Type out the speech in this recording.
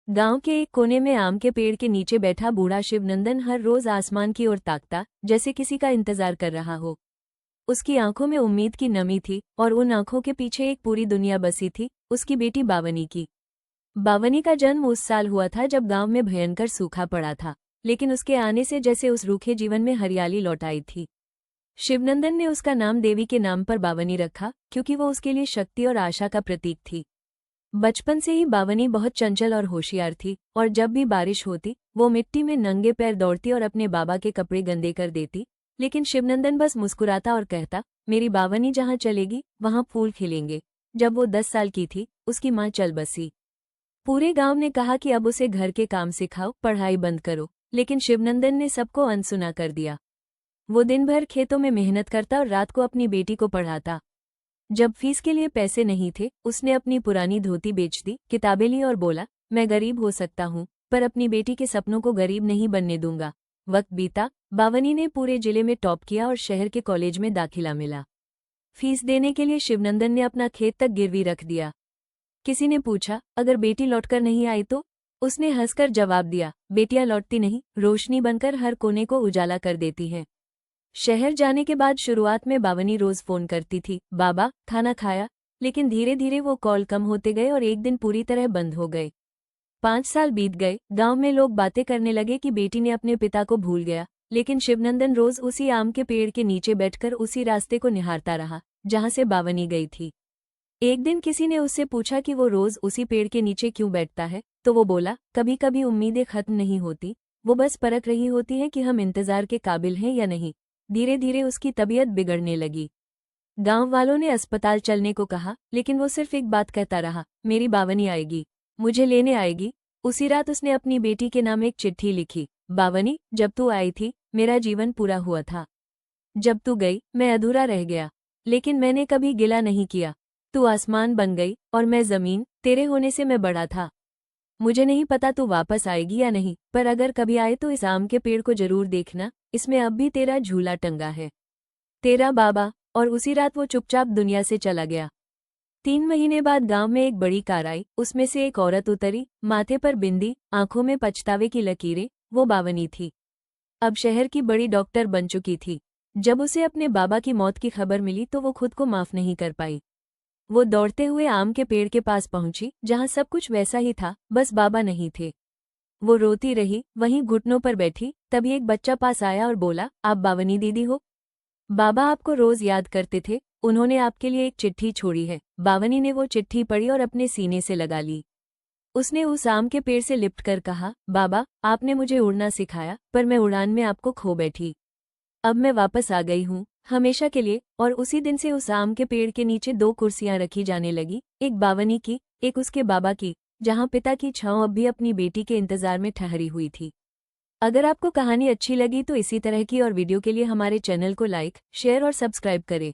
गांव के एक कोने में आम के पेड़ के नीचे बैठा बूढ़ा शिवनंदन हर रोज आसमान की ओर ताकता, जैसे किसी का इंतजार कर रहा हो। उसकी आंखों में उम्मीद की नमी थी और उन आंखों के पीछे एक पूरी दुनिया बसी थी, उसकी बेटी बावनी की। बावनी का जन्म उस साल हुआ था जब गांव में भयंकर सूखा पड़ा था, लेकिन उसके आने से जैसे उस रूखे जीवन में हरियाली लौट आई थी। शिवनंदन ने उसका नाम देवी के नाम पर बावनी रखा, क्योंकि वो उसके लिए शक्ति और आशा का प्रतीक थी। बचपन से ही बावनी बहुत चंचल और होशियार थी, और जब भी बारिश होती वो मिट्टी में नंगे पैर दौड़ती और अपने बाबा के कपड़े गंदे कर देती। लेकिन शिवनंदन बस मुस्कुराता और कहता, मेरी बावनी जहाँ चलेगी वहाँ फूल खिलेंगे। जब वो 10 साल की थी, उसकी माँ चल बसी। पूरे गांव ने कहा कि अब उसे घर के काम सिखाओ, पढ़ाई बंद करो, लेकिन शिवनंदन ने सबको अनसुना कर दिया। वो दिन भर खेतों में मेहनत करता और रात को अपनी बेटी को पढ़ाता। जब फीस के लिए पैसे नहीं थे, उसने अपनी पुरानी धोती बेच दी, किताबें ली और बोला, मैं गरीब हो सकता हूँ, पर अपनी बेटी के सपनों को गरीब नहीं बनने दूंगा। वक्त बीता, बावनी ने पूरे जिले में टॉप किया और शहर के कॉलेज में दाखिला मिला। फीस देने के लिए शिवनंदन ने अपना खेत तक गिरवी रख दिया। किसी ने पूछा, अगर बेटी लौटकर नहीं आई तो? उसने हंसकर जवाब दिया, बेटियां लौटती नहीं, रोशनी बनकर हर कोने को उजाला कर देती हैं। शहर जाने के बाद शुरुआत में बावनी रोज फोन करती थी, बाबा खाना खाया? लेकिन धीरे धीरे वो कॉल कम होते गए और एक दिन पूरी तरह बंद हो गए। 5 साल बीत गए, गांव में लोग बातें करने लगे कि बेटी ने अपने पिता को भूल गया। लेकिन शिवनंदन रोज उसी आम के पेड़ के नीचे बैठकर उसी रास्ते को निहारता रहा जहां से बावनी गई थी। एक दिन किसी ने उससे पूछा कि वो रोज उसी पेड़ के नीचे क्यों बैठता है, तो वो बोला, कभी कभी उम्मीदें खत्म नहीं होती, वो बस परख रही होती हैं कि हम इंतजार के काबिल हैं या नहीं। धीरे धीरे उसकी तबीयत बिगड़ने लगी। गांव वालों ने अस्पताल चलने को कहा, लेकिन वो सिर्फ एक बात कहता रहा, मेरी बावनी आएगी, मुझे लेने आएगी। उसी रात उसने अपनी बेटी के नाम एक चिट्ठी लिखी, बावनी, जब तू आई थी मेरा जीवन पूरा हुआ था। जब तू गई मैं अधूरा रह गया, लेकिन मैंने कभी गिला नहीं किया। तू आसमान बन गई और मैं जमीन, तेरे होने से मैं बड़ा था। मुझे नहीं पता तू वापस आएगी या नहीं, पर अगर कभी आए तो इस आम के पेड़ को जरूर देखना, इसमें अब भी तेरा झूला टंगा है। तेरा बाबा। और उसी रात वो चुपचाप दुनिया से चला गया। 3 महीने बाद गांव में एक बड़ी कार आई, उसमें से एक औरत उतरी, माथे पर बिंदी, आंखों में पछतावे की लकीरें। वो बावनी थी। अब शहर की बड़ी डॉक्टर बन चुकी थी। जब उसे अपने बाबा की मौत की खबर मिली तो वो खुद को माफ नहीं कर पाई। वो दौड़ते हुए आम के पेड़ के पास पहुंची, जहां सब कुछ वैसा ही था, बस बाबा नहीं थे। वो रोती रही, वहीं घुटनों पर बैठी। तभी एक बच्चा पास आया और बोला, आप बावनी दीदी हो? बाबा आपको रोज याद करते थे, उन्होंने आपके लिए एक चिट्ठी छोड़ी है। बावनी ने वो चिट्ठी पढ़ी और अपने सीने से लगा ली। उसने उस आम के पेड़ से लिपट कर कहा, बाबा आपने मुझे उड़ना सिखाया, पर मैं उड़ान में आपको खो बैठी। अब मैं वापस आ गई हूँ, हमेशा के लिए। और उसी दिन से उस आम के पेड़ के नीचे 2 कुर्सियां रखी जाने लगी, एक बावनी की, एक उसके बाबा की, जहाँ पिता की छांव अब भी अपनी बेटी के इंतजार में ठहरी हुई थी। अगर आपको कहानी अच्छी लगी तो इसी तरह की और वीडियो के लिए हमारे चैनल को लाइक, शेयर और सब्सक्राइब करें।